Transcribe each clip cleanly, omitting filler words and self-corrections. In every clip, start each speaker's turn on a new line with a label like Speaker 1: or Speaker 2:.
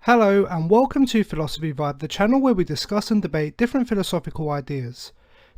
Speaker 1: Hello and welcome to Philosophy Vibe, the channel where we discuss and debate different philosophical ideas.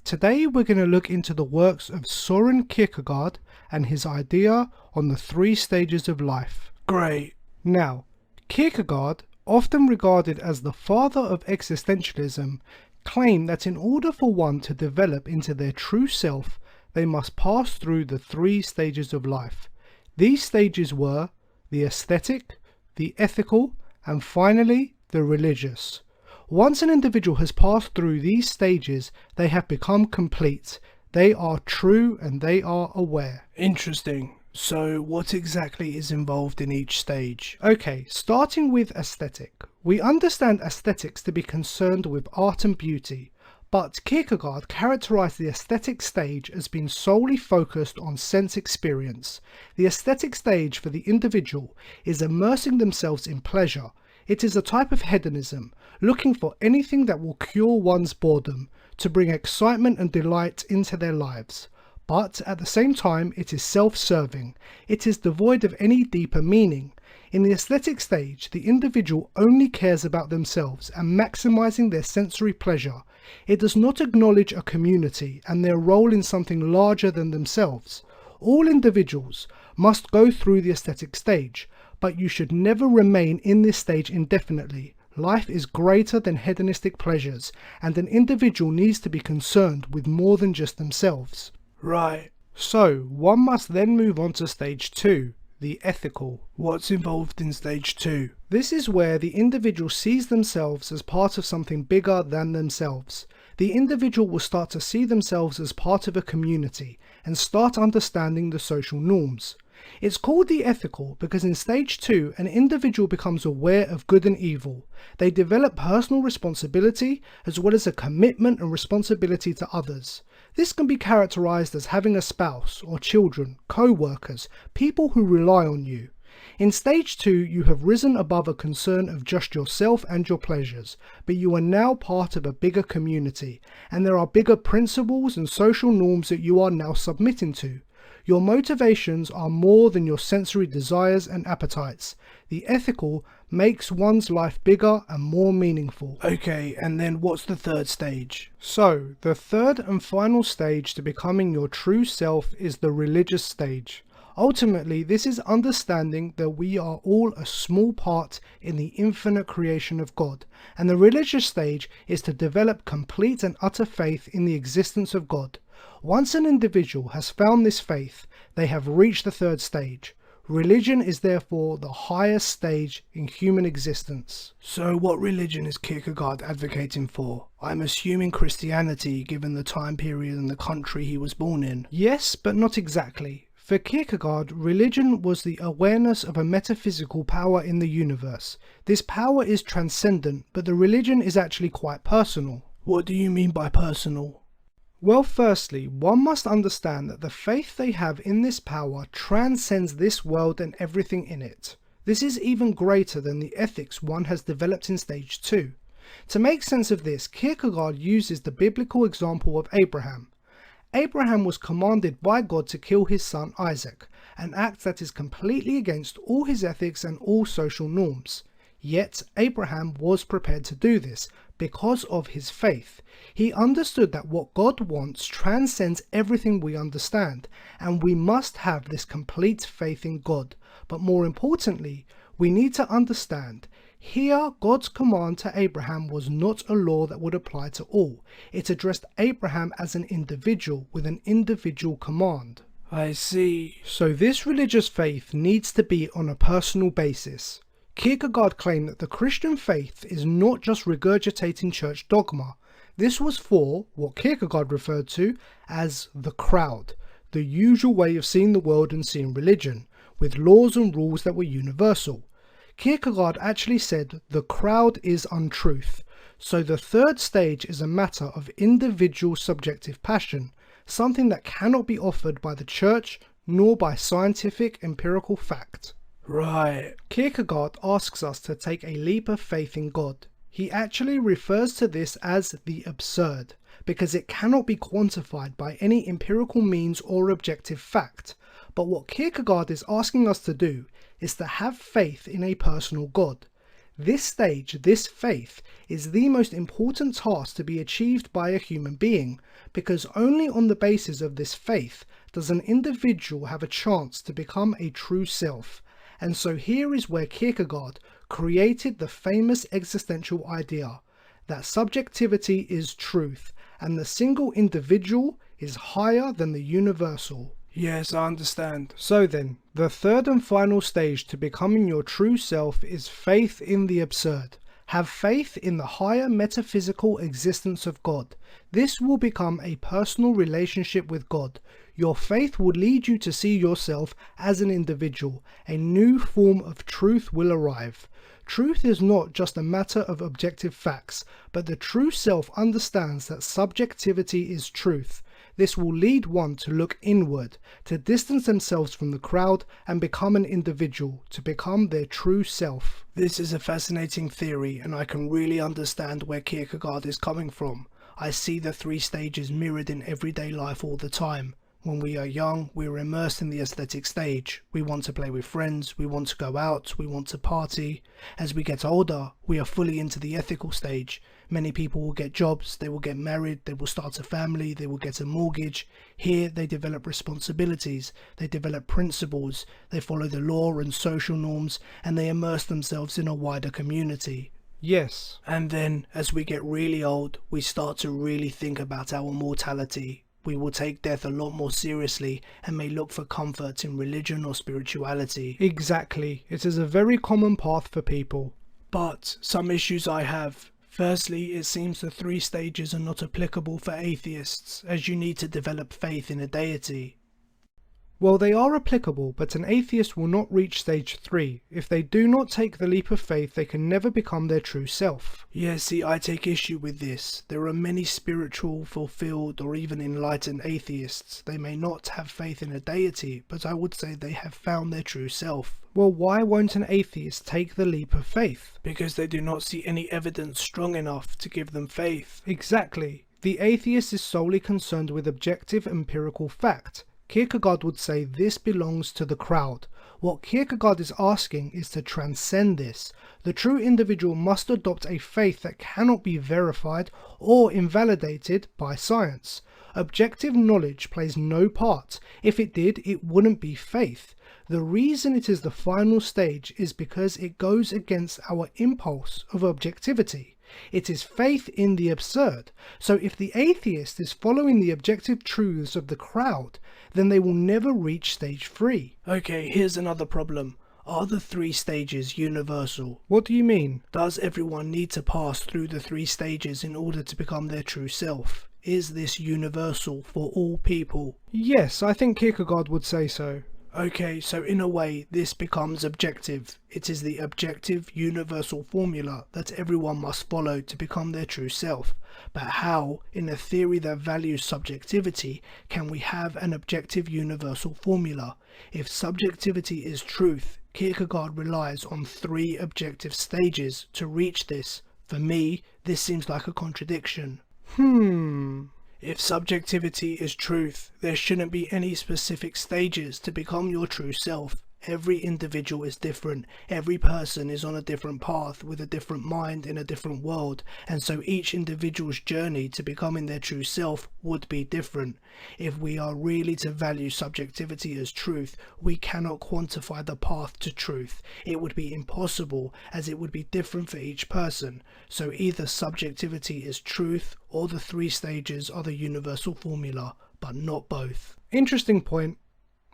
Speaker 1: Today we're going to look into the works of Soren Kierkegaard and his idea on the 3 stages of life. Great! Now, Kierkegaard, often regarded as the father of existentialism, claimed that in order for one to develop into their true self, they must pass through the 3 stages of life. These stages were the aesthetic, the ethical, and finally, the religious. Once an individual has passed through these stages, they have become complete. They are true and they are aware. Interesting. So what exactly is involved in each stage? Okay, starting with aesthetic. We understand aesthetics to be concerned with art and beauty, but Kierkegaard characterized the aesthetic stage as being solely focused on sense experience. The aesthetic stage for the individual is immersing themselves in pleasure. It is a type of hedonism, looking for anything that will cure one's boredom, to bring excitement and delight into their lives. But at the same time, it is self-serving. It is devoid of any deeper meaning. In the aesthetic stage, the individual only cares about themselves and maximizing their sensory pleasure. It does not acknowledge a community and their role in something larger than themselves. All individuals must go through the aesthetic stage, but you should never remain in this stage indefinitely. Life is greater than hedonistic pleasures, and an individual needs to be concerned with more than just themselves. Right. So, one must then move on to stage 2, the ethical. What's involved in stage 2? This is where the individual sees themselves as part of something bigger than themselves. The individual will start to see themselves as part of a community and start understanding the social norms. It's called the ethical because in stage 2, an individual becomes aware of good and evil. They develop personal responsibility as well as a commitment and responsibility to others. This can be characterized as having a spouse or children, co-workers, people who rely on you. In stage 2, you have risen above a concern of just yourself and your pleasures, but you are now part of a bigger community, and there are bigger principles and social norms that you are now submitting to. Your motivations are more than your sensory desires and appetites. The ethical makes one's life bigger and more meaningful. Okay, and then what's the 3rd stage? So, the 3rd and final stage to becoming your true self is the religious stage. Ultimately, this is understanding that we are all a small part in the infinite creation of God, and the religious stage is to develop complete and utter faith in the existence of God. Once an individual has found this faith, they have reached the 3rd stage. Religion is therefore the highest stage in human existence. So what religion is Kierkegaard advocating for? I'm assuming Christianity, given the time period and the country he was born in. Yes, but not exactly. For Kierkegaard, religion was the awareness of a metaphysical power in the universe. This power is transcendent, but the religion is actually quite personal. What do you mean by personal? Well, firstly, one must understand that the faith they have in this power transcends this world and everything in it. This is even greater than the ethics one has developed in stage 2. To make sense of this, Kierkegaard uses the biblical example of Abraham. Abraham was commanded by God to kill his son Isaac, an act that is completely against all his ethics and all social norms. Yet Abraham was prepared to do this because of his faith. He understood that what God wants transcends everything we understand, and we must have this complete faith in God. But more importantly, we need to understand, here God's command to Abraham was not a law that would apply to all. It addressed Abraham as an individual with an individual command. I see. So this religious faith needs to be on a personal basis. Kierkegaard claimed that the Christian faith is not just regurgitating church dogma. This was for what Kierkegaard referred to as the crowd, the usual way of seeing the world and seeing religion, with laws and rules that were universal. Kierkegaard actually said the crowd is untruth, so the 3rd stage is a matter of individual subjective passion, something that cannot be offered by the church nor by scientific empirical fact. Right. Kierkegaard asks us to take a leap of faith in God. He actually refers to this as the absurd, because it cannot be quantified by any empirical means or objective fact. But what Kierkegaard is asking us to do is to have faith in a personal God. This stage, this faith, is the most important task to be achieved by a human being, because only on the basis of this faith does an individual have a chance to become a true self. And so here is where Kierkegaard created the famous existential idea, that subjectivity is truth, and the single individual is higher than the universal. Yes, I understand. So then, the third and final stage to becoming your true self is faith in the absurd. Have faith in the higher metaphysical existence of God. This will become a personal relationship with God. Your faith will lead you to see yourself as an individual. A new form of truth will arrive. Truth is not just a matter of objective facts, but the true self understands that subjectivity is truth. This will lead one to look inward, to distance themselves from the crowd and become an individual, to become their true self. This is a fascinating theory, and I can really understand where Kierkegaard is coming from. I see the three stages mirrored in everyday life all the time. When we are young, we are immersed in the aesthetic stage. We want to play with friends, we want to go out, we want to party. As we get older, we are fully into the ethical stage. Many people will get jobs, they will get married, they will start a family, they will get a mortgage. Here they develop responsibilities, they develop principles, they follow the law and social norms, and they immerse themselves in a wider community. Yes. And then, as we get really old, we start to really think about our mortality. We will take death a lot more seriously and may look for comfort in religion or spirituality. Exactly. It is a very common path for people. But some issues I have. Firstly, it seems the three stages are not applicable for atheists, as you need to develop faith in a deity. Well, they are applicable, but an atheist will not reach stage 3. If they do not take the leap of faith, they can never become their true self. Yeah, see, I take issue with this. There are many spiritual, fulfilled, or even enlightened atheists. They may not have faith in a deity, but I would say they have found their true self. Well, why won't an atheist take the leap of faith? Because they do not see any evidence strong enough to give them faith. Exactly. The atheist is solely concerned with objective empirical fact. Kierkegaard would say this belongs to the crowd. What Kierkegaard is asking is to transcend this. The true individual must adopt a faith that cannot be verified or invalidated by science. Objective knowledge plays no part. If it did, it wouldn't be faith. The reason it is the final stage is because it goes against our impulse of objectivity. It is faith in the absurd. So if the atheist is following the objective truths of the crowd, then they will never reach stage 3. Okay, here's another problem. Are the three stages universal? What do you mean? Does everyone need to pass through the three stages in order to become their true self? Is this universal for all people? Yes, I think Kierkegaard would say so. Okay, so in a way, this becomes objective. It is the objective universal formula that everyone must follow to become their true self. But how, in a theory that values subjectivity, can we have an objective universal formula? If subjectivity is truth, Kierkegaard relies on 3 objective stages to reach this. For me, this seems like a contradiction. If subjectivity is truth, there shouldn't be any specific stages to become your true self. Every individual is different. Every person is on a different path with a different mind in a different world, and so each individual's journey to becoming their true self would be different. If we are really to value subjectivity as truth, we cannot quantify the path to truth. It would be impossible, as it would be different for each person. So either subjectivity is truth or the 3 stages are the universal formula, but not both. Interesting point.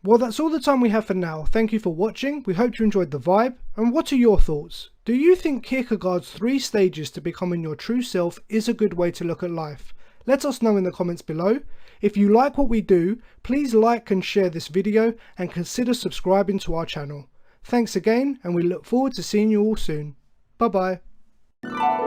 Speaker 1: Well, that's all the time we have for now. Thank you for watching. We hope you enjoyed the vibe. And what are your thoughts? Do you think Kierkegaard's 3 stages to becoming your true self is a good way to look at life? Let us know in the comments below. If you like what we do, please like and share this video and consider subscribing to our channel. Thanks again, and we look forward to seeing you all soon. Bye bye.